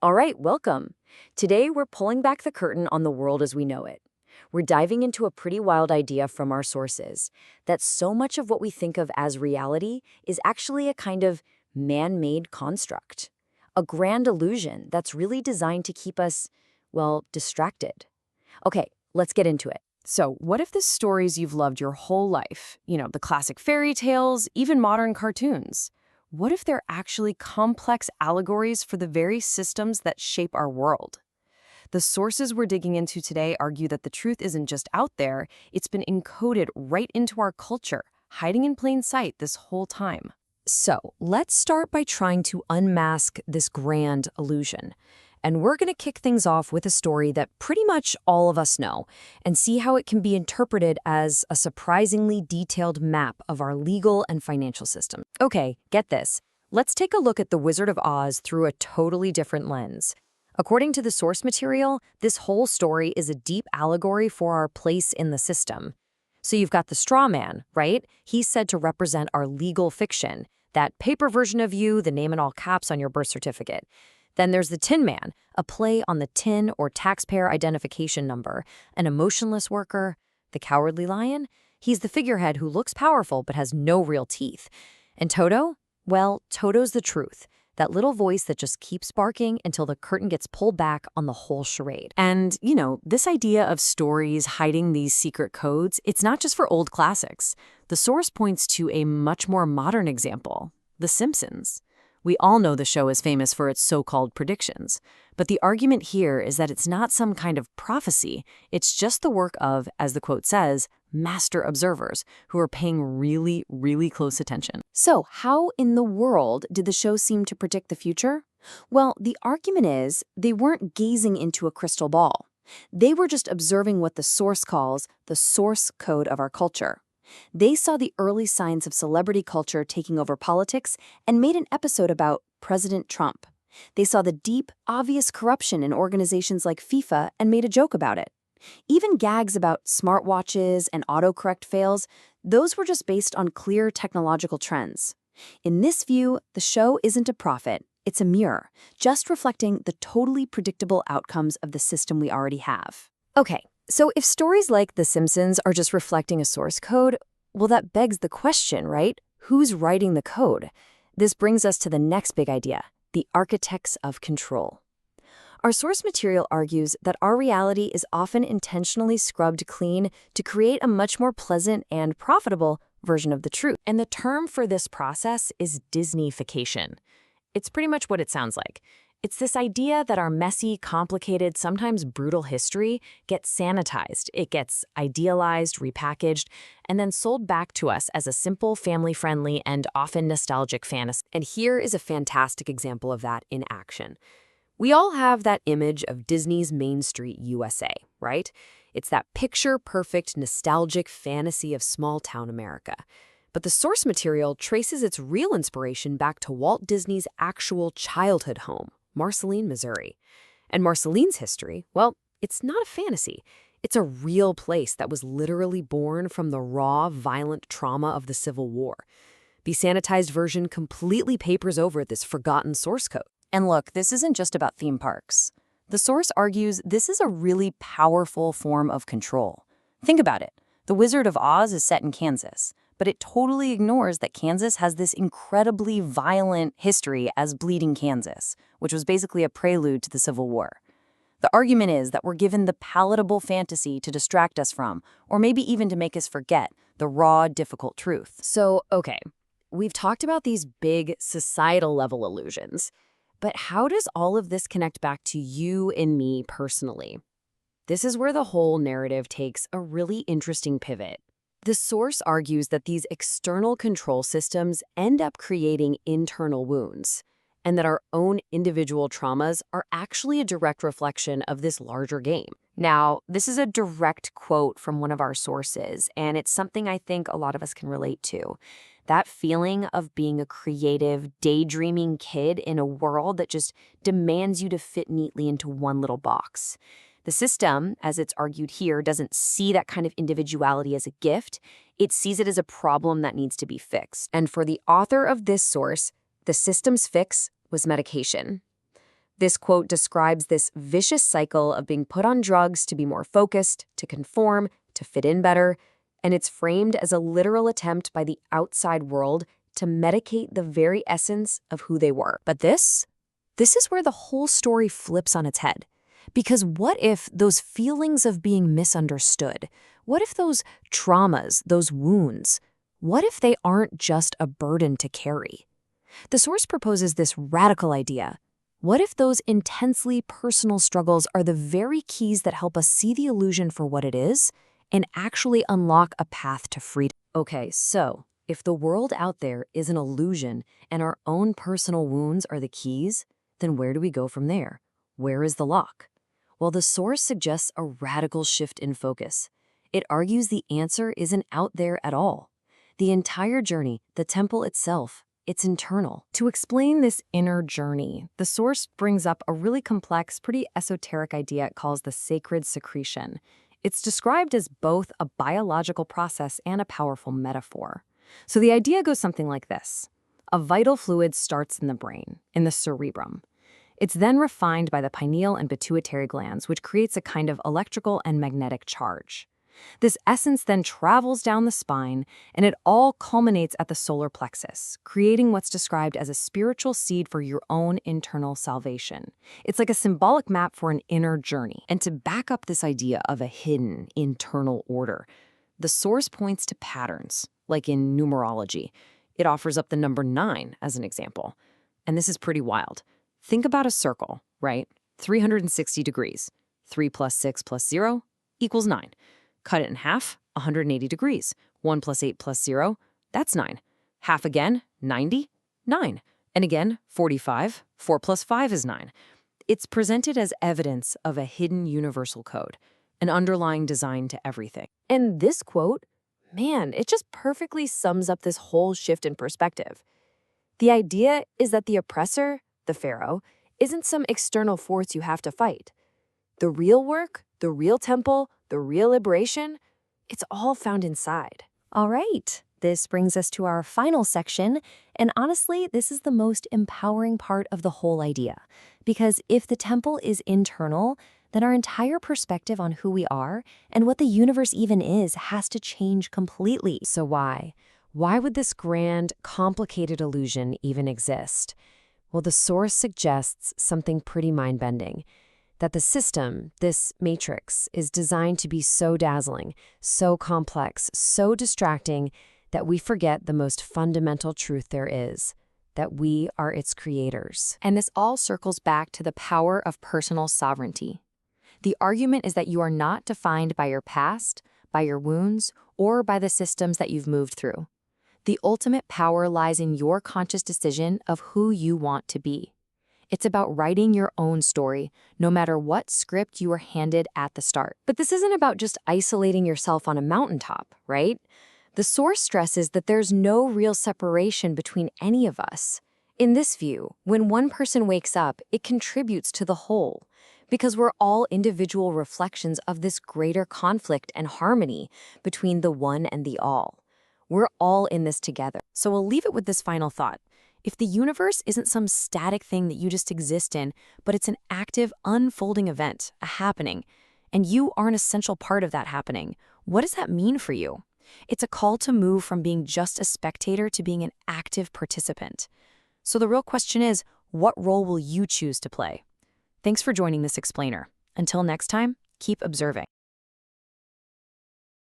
All right, welcome. Today, we're pulling back the curtain on the world as we know it. We're diving into a pretty wild idea from our sources that so much of what we think of as reality is actually a kind of man made construct, a grand illusion that's really designed to keep us, well, distracted. Okay, let's get into it. So, what if the stories you've loved your whole life, the classic fairy tales, even modern cartoons, what if they're actually complex allegories for the very systems that shape our world? The sources we're digging into today argue that the truth isn't just out there, it's been encoded right into our culture, hiding in plain sight this whole time. So, let's start by trying to unmask this grand illusion. And we're going to kick things off with a story that pretty much all of us know and see how it can be interpreted as a surprisingly detailed map of our legal and financial system. Okay, get this. Let's take a look at The Wizard of Oz through a totally different lens. According to the source material, this whole story is a deep allegory for our place in the system. So you've got the straw man, right? He's said to represent our legal fiction, that paper version of you, the name in all caps on your birth certificate. Then there's the Tin Man, a play on the tin or taxpayer identification number, an emotionless worker. The Cowardly Lion? He's the figurehead who looks powerful but has no real teeth. And Toto? Well, Toto's the truth, that little voice that just keeps barking until the curtain gets pulled back on the whole charade. And, this idea of stories hiding these secret codes, it's not just for old classics. The source points to a much more modern example, The Simpsons. We all know the show is famous for its so-called predictions, but the argument here is that it's not some kind of prophecy. It's just the work of, as the quote says, master observers who are paying really, really close attention. So, how in the world did the show seem to predict the future? Well, the argument is they weren't gazing into a crystal ball. They were just observing what the source calls the source code of our culture. They saw the early signs of celebrity culture taking over politics and made an episode about President Trump. They saw the deep, obvious corruption in organizations like FIFA and made a joke about it. Even gags about smartwatches and autocorrect fails, those were just based on clear technological trends. In this view, the show isn't a prophet, it's a mirror, just reflecting the totally predictable outcomes of the system we already have. Okay, so if stories like The Simpsons are just reflecting a source code, well, that begs the question, right? Who's writing the code? This brings us to the next big idea, the architects of control. Our source material argues that our reality is often intentionally scrubbed clean to create a much more pleasant and profitable version of the truth. And the term for this process is Disneyfication. It's pretty much what it sounds like. It's this idea that our messy, complicated, sometimes brutal history gets sanitized. It gets idealized, repackaged, and then sold back to us as a simple, family-friendly, and often nostalgic fantasy. And here is a fantastic example of that in action. We all have that image of Disney's Main Street USA, right? It's that picture-perfect, nostalgic fantasy of small-town America. But the source material traces its real inspiration back to Walt Disney's actual childhood home, Marceline, Missouri. And Marceline's history, well, it's not a fantasy. It's a real place that was literally born from the raw, violent trauma of the Civil War. The sanitized version completely papers over this forgotten source code. And look, this isn't just about theme parks. The source argues this is a really powerful form of control. Think about it. The Wizard of Oz is set in Kansas, but it totally ignores that Kansas has this incredibly violent history as Bleeding Kansas, which was basically a prelude to the Civil War. The argument is that we're given the palatable fantasy to distract us from, or maybe even to make us forget, the raw, difficult truth. So, okay, we've talked about these big societal-level illusions. But how does all of this connect back to you and me personally? This is where the whole narrative takes a really interesting pivot. The source argues that these external control systems end up creating internal wounds, and that our own individual traumas are actually a direct reflection of this larger game. Now, this is a direct quote from one of our sources, and it's something I think a lot of us can relate to. That feeling of being a creative, daydreaming kid in a world that just demands you to fit neatly into one little box. The system, as it's argued here, doesn't see that kind of individuality as a gift. It sees it as a problem that needs to be fixed. And for the author of this source, the system's fix was medication. This quote describes this vicious cycle of being put on drugs to be more focused, to conform, to fit in better, and it's framed as a literal attempt by the outside world to medicate the very essence of who they were. But this is where the whole story flips on its head. Because what if those feelings of being misunderstood, what if those traumas, those wounds, what if they aren't just a burden to carry? The source proposes this radical idea. What if those intensely personal struggles are the very keys that help us see the illusion for what it is and actually unlock a path to freedom? Okay, so if the world out there is an illusion and our own personal wounds are the keys, then where do we go from there? Where is the lock? Well, the source suggests a radical shift in focus. It argues the answer isn't out there at all. The entire journey, the temple itself, it's internal. To explain this inner journey, the source brings up a really complex, pretty esoteric idea it calls the sacred secretion. It's described as both a biological process and a powerful metaphor. So the idea goes something like this. A vital fluid starts in the brain, in the cerebrum. It's then refined by the pineal and pituitary glands, which creates a kind of electrical and magnetic charge. This essence then travels down the spine, and it all culminates at the solar plexus, creating what's described as a spiritual seed for your own internal salvation. It's like a symbolic map for an inner journey. And to back up this idea of a hidden internal order, the source points to patterns, like in numerology. It offers up the number 9 as an example. And this is pretty wild. Think about a circle, right? 360 degrees. 3 plus 6 plus 0 equals 9. Cut it in half, 180 degrees. 1 plus 8 plus 0, that's 9. Half again, 90, 9. And again, 45, 4 plus 5 is 9. It's presented as evidence of a hidden universal code, an underlying design to everything. And this quote, man, it just perfectly sums up this whole shift in perspective. The idea is that the oppressor, the pharaoh, isn't some external force you have to fight. The real work, the real temple, the real liberation, it's all found inside. All right, this brings us to our final section, and honestly, this is the most empowering part of the whole idea. Because if the temple is internal, then our entire perspective on who we are and what the universe even is has to change completely. So why? Why would this grand, complicated illusion even exist? Well, the source suggests something pretty mind-bending. That the system, this matrix, is designed to be so dazzling, so complex, so distracting, that we forget the most fundamental truth there is, that we are its creators. And this all circles back to the power of personal sovereignty. The argument is that you are not defined by your past, by your wounds, or by the systems that you've moved through. The ultimate power lies in your conscious decision of who you want to be. It's about writing your own story, no matter what script you were handed at the start. But this isn't about just isolating yourself on a mountaintop, right? The source stresses that there's no real separation between any of us. In this view, when one person wakes up, it contributes to the whole, because we're all individual reflections of this greater conflict and harmony between the one and the all. We're all in this together. So we'll leave it with this final thought. If the universe isn't some static thing that you just exist in, but it's an active, unfolding event, a happening, and you are an essential part of that happening, what does that mean for you? It's a call to move from being just a spectator to being an active participant. So the real question is, what role will you choose to play? Thanks for joining this explainer. Until next time, keep observing.